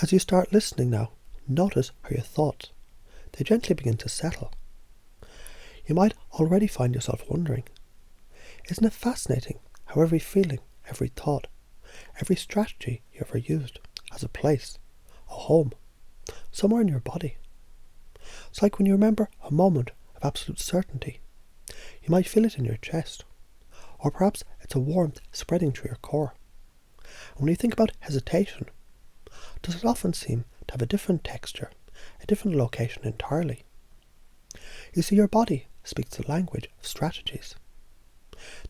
As you start listening now, notice how your thoughts, they gently begin to settle. You might already find yourself wondering, isn't it fascinating how every feeling, every thought, every strategy you ever used has a place, a home, somewhere in your body? It's like when you remember a moment of absolute certainty, you might feel it in your chest, or perhaps it's a warmth spreading through your core. And when you think about hesitation, does it often seem to have a different texture, a different location entirely? You see, your body speaks the language of strategies.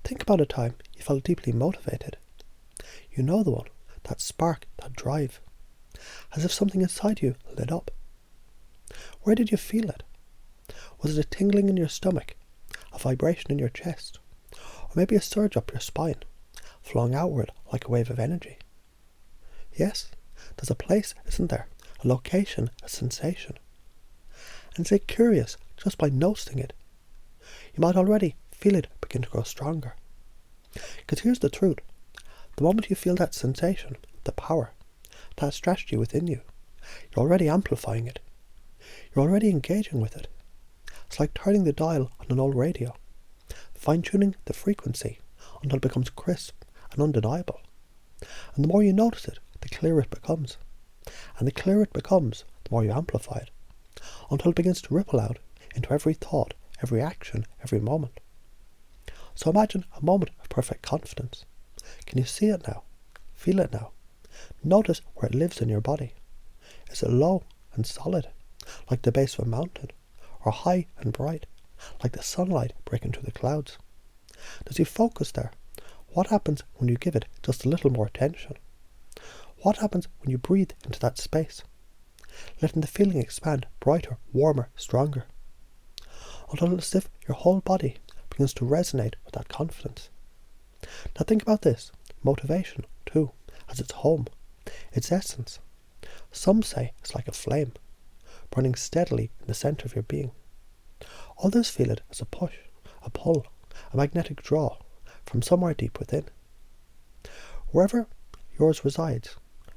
Think about a time you felt deeply motivated. You know the one, that spark, that drive, as if something inside you lit up. Where did you feel it? Was it a tingling in your stomach, a vibration in your chest, or maybe a surge up your spine, flowing outward like a wave of energy? Yes, there's a place, isn't there? A location, a sensation. And stay curious just by noticing it. You might already feel it begin to grow stronger. Because here's the truth. The moment you feel that sensation, the power, that strategy within you, you're already amplifying it. You're already engaging with it. It's like turning the dial on an old radio, fine-tuning the frequency until it becomes crisp and undeniable. And the more you notice it, the clearer it becomes. And the clearer it becomes, the more you amplify it, until it begins to ripple out into every thought, every action, every moment. So imagine a moment of perfect confidence. Can you see it now? Feel it now? Notice where it lives in your body. Is it low and solid, like the base of a mountain, or high and bright, like the sunlight breaking through the clouds? Does you focus there? What happens when you give it just a little more attention? What happens when you breathe into that space, letting the feeling expand brighter, warmer, stronger, until it's as if your whole body begins to resonate with that confidence? Now think about this, motivation too, as its home, its essence. Some say it's like a flame, burning steadily in the centre of your being. Others feel it as a push, a pull, a magnetic draw from somewhere deep within. Wherever yours resides,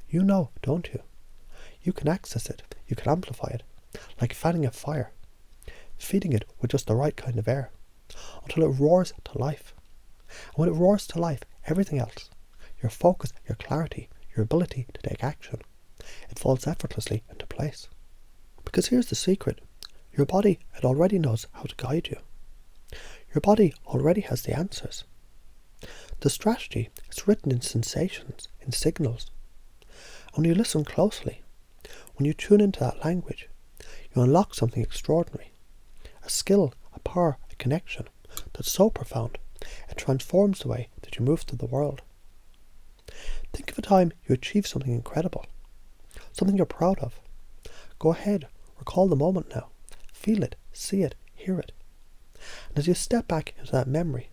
you know, don't you? You can access it, you can amplify it, like fanning a fire, feeding it with just the right kind of air, until it roars to life. And when it roars to life, everything else, your focus, your clarity, your ability to take action, it falls effortlessly into place. Because here's the secret. Your body, it already knows how to guide you. Your body already has the answers. The strategy is written in sensations, in signals. And when you listen closely, when you tune into that language, you unlock something extraordinary. A skill, a power, a connection that's so profound, it transforms the way that you move through the world. Think of a time you achieved something incredible, something you're proud of. Go ahead, recall the moment now. Feel it, see it, hear it. And as you step back into that memory,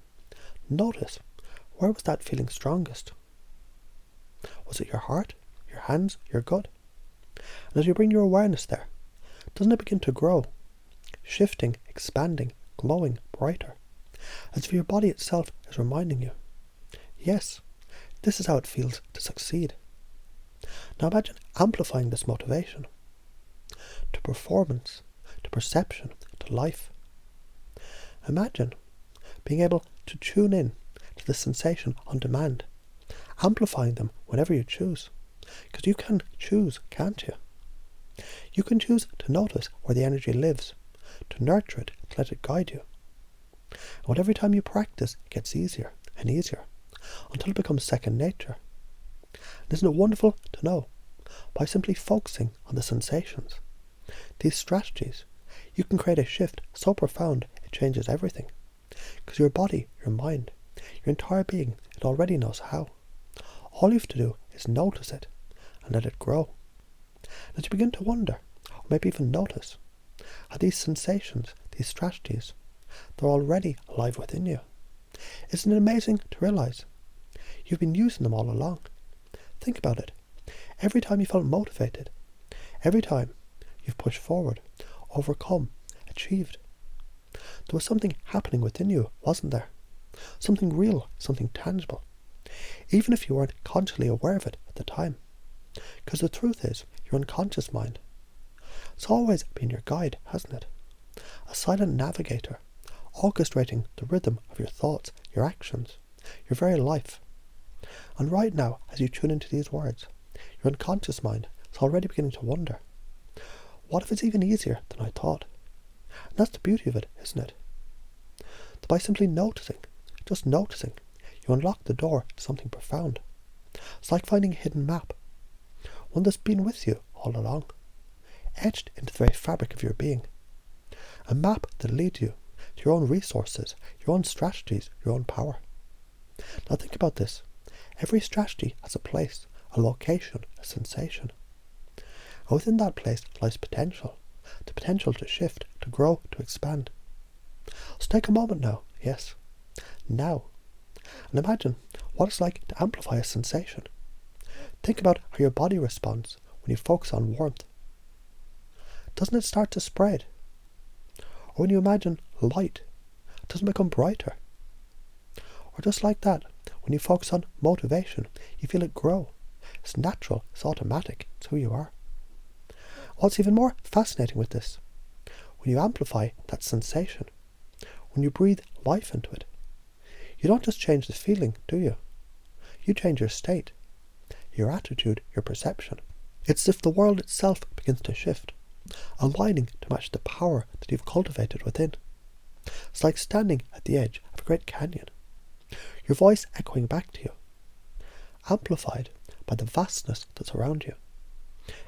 notice, where was that feeling strongest? Was it your heart, your hands, your gut? And as you bring your awareness there, doesn't it begin to grow, shifting, expanding, glowing, brighter, as if your body itself is reminding you, yes, this is how it feels to succeed. Now imagine amplifying this motivation to performance, to perception, to life. Imagine being able to tune in to the sensation on demand, amplifying them whenever you choose. Because you can choose, can't you? You can choose to notice where the energy lives, to nurture it, to let it guide you. And every time you practice, it gets easier and easier, until it becomes second nature. And isn't it wonderful to know, by simply focusing on the sensations, these strategies, you can create a shift so profound it changes everything. Because your body, your mind, your entire being, it already knows how. All you have to do is notice it and let it grow. And you begin to wonder, or maybe even notice, how these sensations, these strategies, they're already alive within you. Isn't it amazing to realise you've been using them all along? Think about it. Every time you felt motivated, every time you've pushed forward, overcome, achieved, there was something happening within you, wasn't there? Something real, something tangible. Even if you weren't consciously aware of it at the time. Because the truth is, your unconscious mind. It's always been your guide, hasn't it? A silent navigator, orchestrating the rhythm of your thoughts, your actions, your very life. And right now, as you tune into these words, your unconscious mind is already beginning to wonder, what if it's even easier than I thought? And that's the beauty of it, isn't it? That by simply noticing, just noticing, you unlock the door to something profound. It's like finding a hidden map, one that's been with you all along, etched into the very fabric of your being. A map that leads you to your own resources, your own strategies, your own power. Now think about this. Every strategy has a place, a location, a sensation. And within that place lies potential. The potential to shift, to grow, to expand. So take a moment now, yes, now, and imagine what it's like to amplify a sensation. Think about how your body responds when you focus on warmth. Doesn't it start to spread? Or when you imagine light, doesn't it become brighter? Or just like that, when you focus on motivation, you feel it grow. It's natural, it's automatic, it's who you are. What's even more fascinating with this, when you amplify that sensation, when you breathe life into it, you don't just change the feeling, do you? You change your state, your attitude, your perception. It's as if the world itself begins to shift, aligning to match the power that you've cultivated within. It's like standing at the edge of a great canyon, your voice echoing back to you, amplified by the vastness that's around you.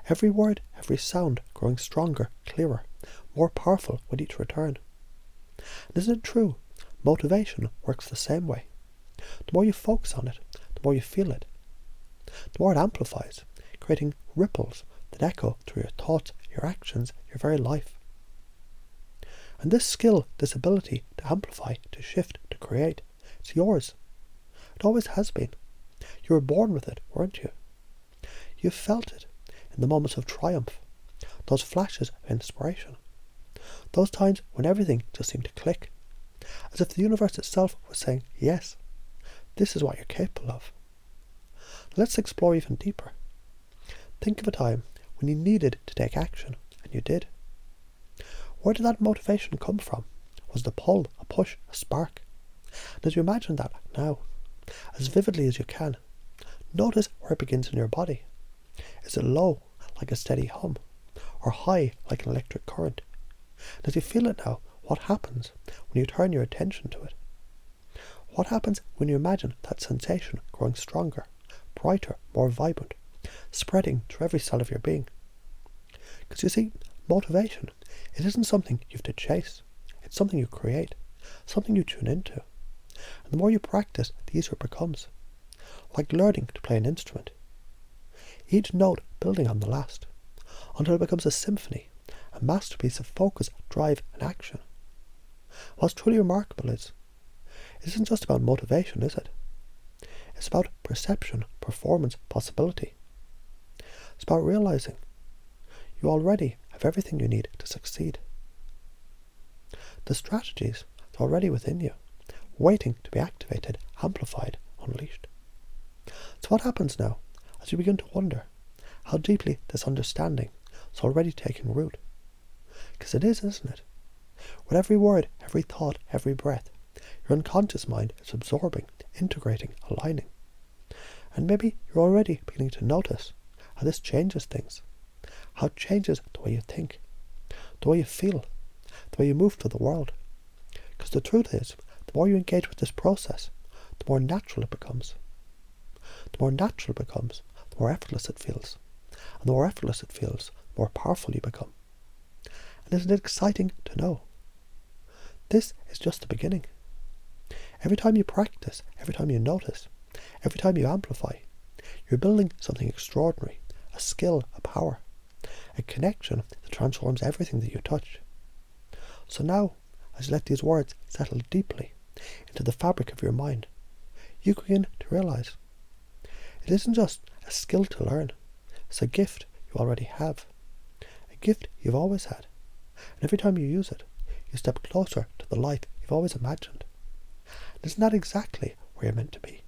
Every word, every sound growing stronger, clearer, more powerful with each return. And isn't it true? Motivation works the same way. The more you focus on it, the more you feel it. The more it amplifies, creating ripples that echo through your thoughts, your actions, your very life. And this skill, this ability to amplify, to shift, to create, it's yours. It always has been. You were born with it, weren't you? You felt it in the moments of triumph, those flashes of inspiration, those times when everything just seemed to click, as if the universe itself was saying, yes, this is what you're capable of. Let's explore even deeper. Think of a time when you needed to take action, and you did. Where did that motivation come from? Was the pull, a push, a spark? And as you imagine that now, as vividly as you can, notice where it begins in your body. Is it low, like a steady hum, or high, like an electric current? And as you feel it now, what happens when you turn your attention to it? What happens when you imagine that sensation growing stronger, brighter, more vibrant, spreading through every cell of your being? Because you see, motivation, it isn't something you have to chase. It's something you create, something you tune into. And the more you practice, the easier it becomes. Like learning to play an instrument. Each note building on the last, until it becomes a symphony, a masterpiece of focus, drive, and action. What's truly remarkable is, it isn't just about motivation, is it? It's about perception, performance, possibility. It's about realizing you already have everything you need to succeed. The strategies are already within you, waiting to be activated, amplified, unleashed. So what happens now as you begin to wonder how deeply this understanding is already taking root? Because it is, isn't it? With every word, every thought, every breath, your unconscious mind is absorbing, integrating, aligning. And maybe you're already beginning to notice how this changes things, how it changes the way you think, the way you feel, the way you move through the world. Because the truth is, the more you engage with this process, the more natural it becomes. The more natural it becomes, the more effortless it feels. And the more effortless it feels, the more powerful you become. And isn't it exciting to know? This is just the beginning. Every time you practice, every time you notice, every time you amplify, you're building something extraordinary, a skill, a power, a connection that transforms everything that you touch. So now, as you let these words settle deeply into the fabric of your mind, you begin to realize it isn't just a skill to learn, it's a gift you already have, a gift you've always had, and every time you use it, you step closer to the life you've always imagined. And isn't that exactly where you're meant to be?